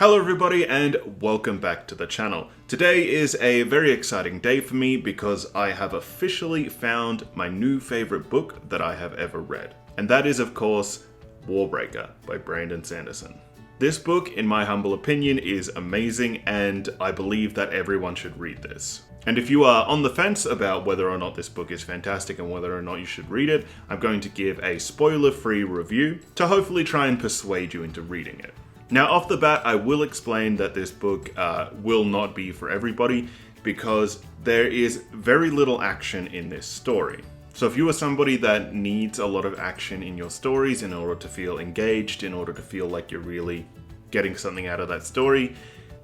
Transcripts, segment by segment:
Hello everybody and welcome back to the channel. Today is a very exciting day for me because I have officially found my new favorite book that I have ever read. And that is of course Warbreaker by Brandon Sanderson. This book, in my humble opinion, is amazing and I believe that everyone should read this. And if you are on the fence about whether or not this book is fantastic and whether or not you should read it, I'm going to give a spoiler-free review to hopefully try and persuade you into reading it. Now, off the bat, I will explain that this book will not be for everybody because there is very little action in this story. So if you are somebody that needs a lot of action in your stories in order to feel engaged, in order to feel like you're really getting something out of that story,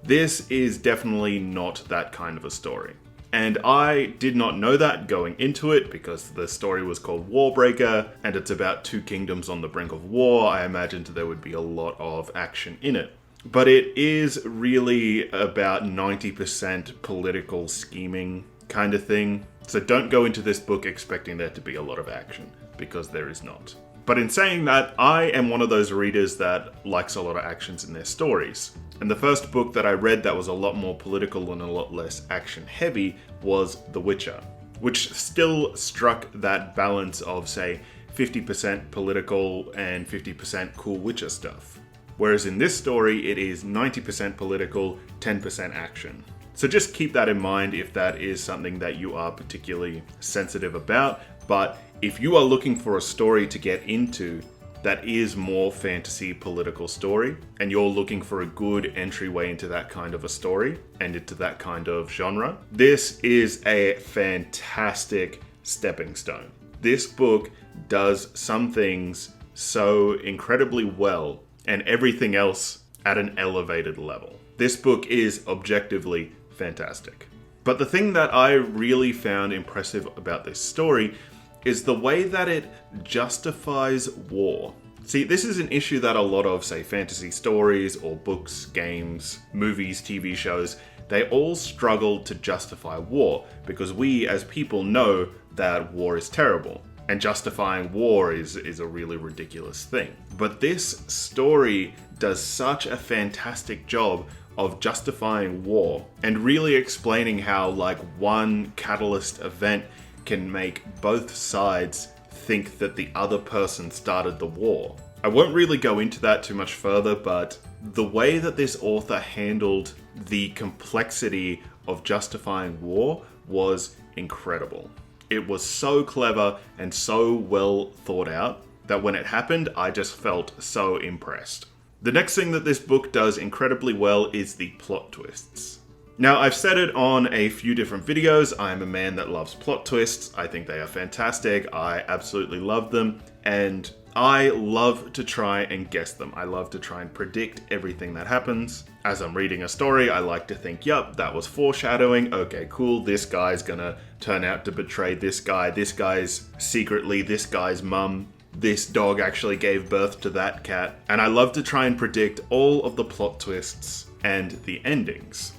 this is definitely not that kind of a story. And I did not know that going into it because the story was called Warbreaker and it's about two kingdoms on the brink of war. I imagined there would be a lot of action in it. But it is really about 90% political scheming kind of thing. So don't go into this book expecting there to be a lot of action because there is not. But in saying that, I am one of those readers that likes a lot of actions in their stories. And the first book that I read that was a lot more political and a lot less action heavy was The Witcher, which still struck that balance of, say, 50% political and 50% cool Witcher stuff. Whereas in this story, it is 90% political, 10% action. So just keep that in mind if that is something that you are particularly sensitive about. But if you are looking for a story to get into that is more fantasy political story, and you're looking for a good entryway into that kind of a story and into that kind of genre, this is a fantastic stepping stone. This book does some things so incredibly well and everything else at an elevated level. This book is objectively fantastic. But the thing that I really found impressive about this story is the way that it justifies war. See, this is an issue that a lot of, say, fantasy stories or books, games, movies, TV shows, they all struggle to justify war because we as people know that war is terrible and justifying war is a really ridiculous thing. But this story does such a fantastic job of justifying war and really explaining how like one catalyst event can make both sides think that the other person started the war. I won't really go into that too much further, but the way that this author handled the complexity of justifying war was incredible. It was so clever and so well thought out that when it happened, I just felt so impressed. The next thing that this book does incredibly well is the plot twists. Now, I've said it on a few different videos, I'm a man that loves plot twists. I think they are fantastic. I absolutely love them. And I love to try and guess them. I love to try and predict everything that happens. As I'm reading a story, I like to think, yup, that was foreshadowing. Okay, cool. This guy's gonna turn out to betray this guy. This guy's secretly this guy's mum. This dog actually gave birth to that cat. And I love to try and predict all of the plot twists and the endings.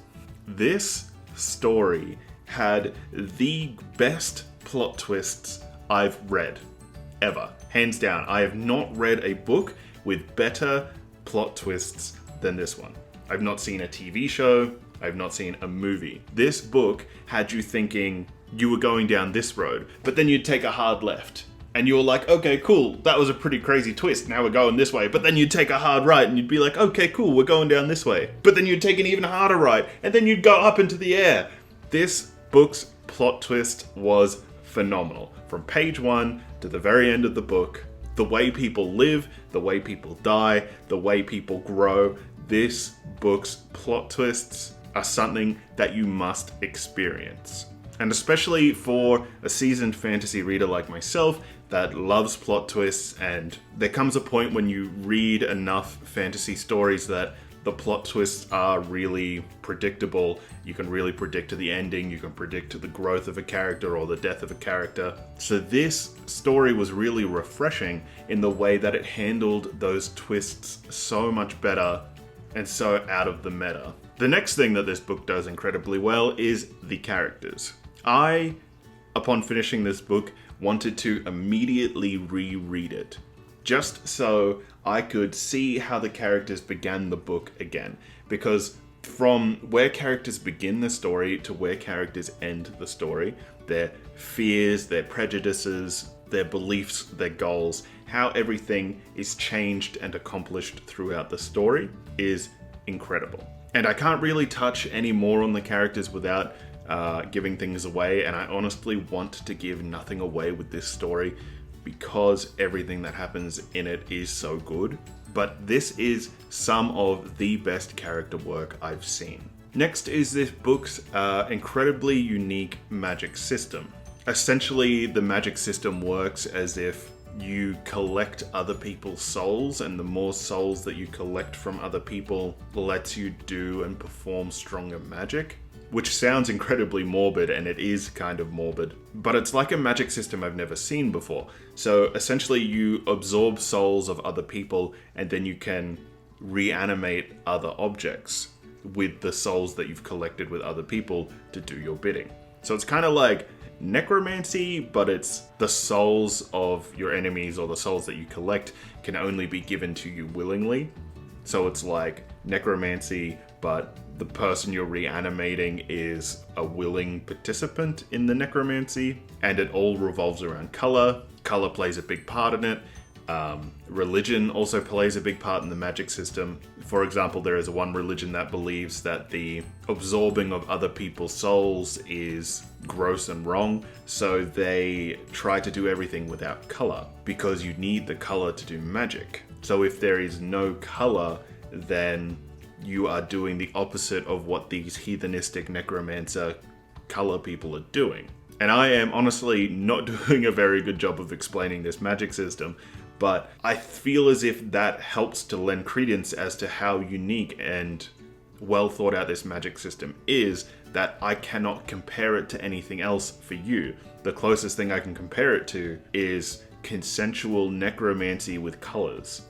This story had the best plot twists I've read, ever. Hands down, I have not read a book with better plot twists than this one. I've not seen a TV show, I've not seen a movie. This book had you thinking you were going down this road, but then you'd take a hard left. And you were like, okay, cool, that was a pretty crazy twist, now we're going this way. But then you'd take a hard right and you'd be like, okay, cool, we're going down this way. But then you'd take an even harder right and then you'd go up into the air. This book's plot twist was phenomenal. From page 1 to the very end of the book, the way people live, the way people die, the way people grow, this book's plot twists are something that you must experience. And especially for a seasoned fantasy reader like myself that loves plot twists, and there comes a point when you read enough fantasy stories that the plot twists are really predictable. You can really predict the ending, you can predict the growth of a character or the death of a character. So this story was really refreshing in the way that it handled those twists so much better and so out of the meta. The next thing that this book does incredibly well is the characters. I, upon finishing this book, wanted to immediately reread it just so I could see how the characters began the book again. Because from where characters begin the story to where characters end the story, their fears, their prejudices, their beliefs, their goals, how everything is changed and accomplished throughout the story is incredible. And I can't really touch any more on the characters without giving things away, and I honestly want to give nothing away with this story because everything that happens in it is so good. But this is some of the best character work I've seen. Next is this book's incredibly unique magic system. Essentially, the magic system works as if you collect other people's souls, and the more souls that you collect from other people lets you do and perform stronger magic. Which sounds incredibly morbid, and it is kind of morbid. But it's like a magic system I've never seen before. So essentially you absorb souls of other people, and then you can reanimate other objects with the souls that you've collected with other people to do your bidding. So it's kind of like necromancy, but it's the souls of your enemies or the souls that you collect can only be given to you willingly. So it's like necromancy, but the person you're reanimating is a willing participant in the necromancy, and it all revolves around color. Color plays a big part in it. Religion also plays a big part in the magic system. For example, there is one religion that believes that the absorbing of other people's souls is gross and wrong, so they try to do everything without color, because you need the color to do magic. So if there is no color, then you are doing the opposite of what these heathenistic necromancer color people are doing. And I am honestly not doing a very good job of explaining this magic system, but I feel as if that helps to lend credence as to how unique and well thought out this magic system is, that I cannot compare it to anything else for you. The closest thing I can compare it to is consensual necromancy with colors,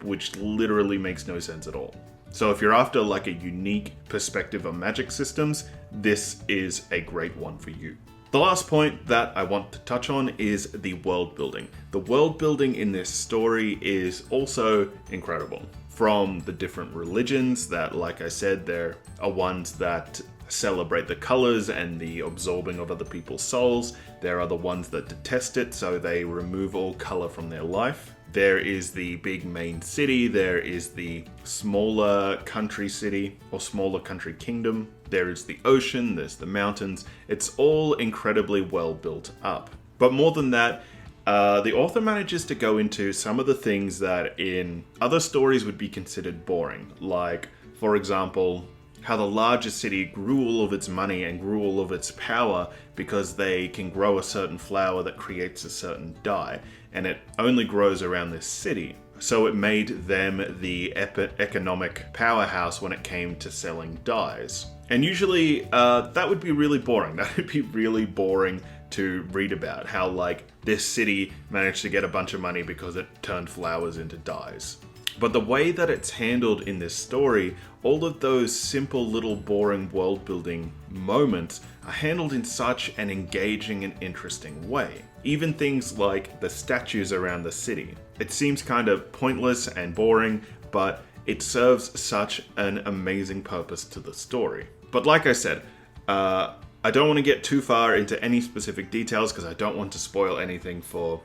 which literally makes no sense at all. So if you're after like a unique perspective on magic systems, this is a great one for you. The last point that I want to touch on is the world building. The world building in this story is also incredible. From the different religions that, like I said, there are ones that celebrate the colors and the absorbing of other people's souls. There are the ones that detest it, so they remove all color from their life. There is the big main city, there is the smaller country city or smaller country kingdom, there is the ocean, there's the mountains. It's all incredibly well built up. But more than that, the author manages to go into some of the things that in other stories would be considered boring. Like, for example, how the larger city grew all of its money and grew all of its power because they can grow a certain flower that creates a certain dye, and it only grows around this city. So it made them the economic powerhouse when it came to selling dyes. And usually that would be really boring. That would be really boring to read about, how like this city managed to get a bunch of money because it turned flowers into dyes. But the way that it's handled in this story, all of those simple little boring world building moments are handled in such an engaging and interesting way. Even things like the statues around the city. It seems kind of pointless and boring, but it serves such an amazing purpose to the story. But like I said, I don't want to get too far into any specific details because I don't want to spoil anything for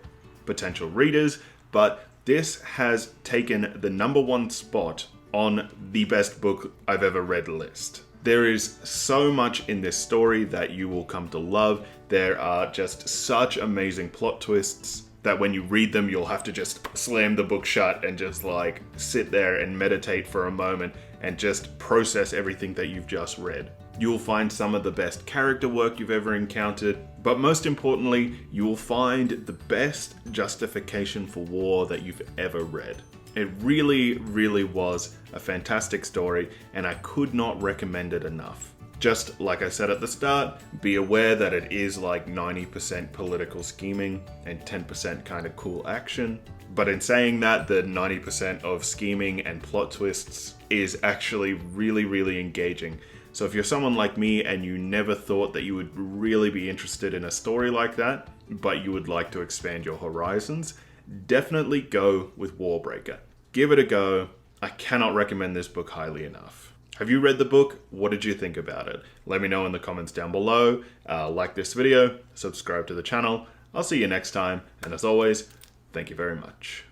potential readers, but this has taken the #1 spot on the best book I've ever read list. There is so much in this story that you will come to love. There are just such amazing plot twists that when you read them, you'll have to just slam the book shut and just like sit there and meditate for a moment and just process everything that you've just read. You'll find some of the best character work you've ever encountered, but most importantly, you will find the best justification for war that you've ever read. It really, really was a fantastic story, and I could not recommend it enough. Just like I said at the start, be aware that it is like 90% political scheming and 10% kind of cool action. But in saying that, the 90% of scheming and plot twists is actually really, really engaging. So if you're someone like me and you never thought that you would really be interested in a story like that, but you would like to expand your horizons, definitely go with Warbreaker. Give it a go. I cannot recommend this book highly enough. Have you read the book? What did you think about it? Let me know in the comments down below. Like this video, subscribe to the channel. I'll see you next time, and as always, thank you very much.